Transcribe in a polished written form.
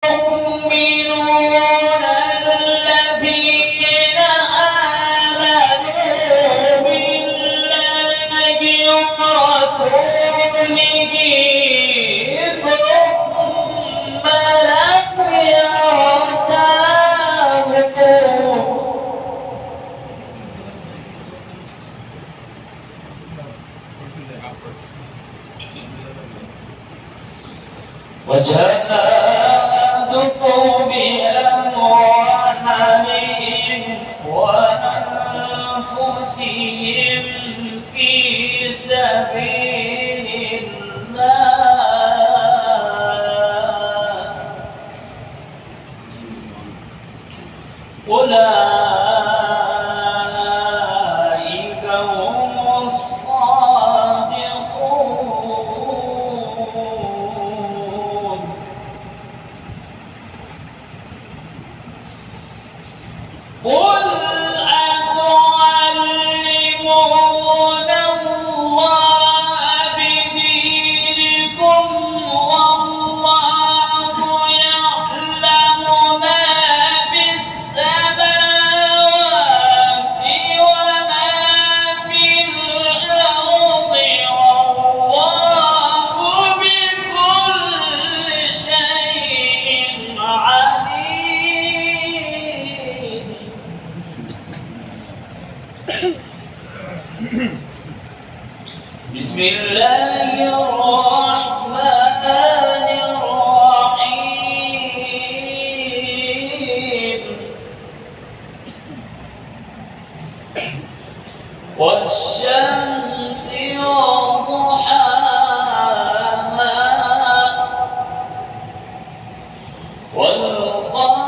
المؤمنون الذين آمنوا بالله ورسوله ثم لم يرتابوا وجاهدوا بأموالهم وأنفسهم في سبيل الله أولئك هم الصادقون. قل أتعلمون الله بدينكم والله يعلم ما في السماوات وما في الأرض والله بكل شيء عليم. بسم الله الرحمن الرحيم. والشمس وضحاها والقمر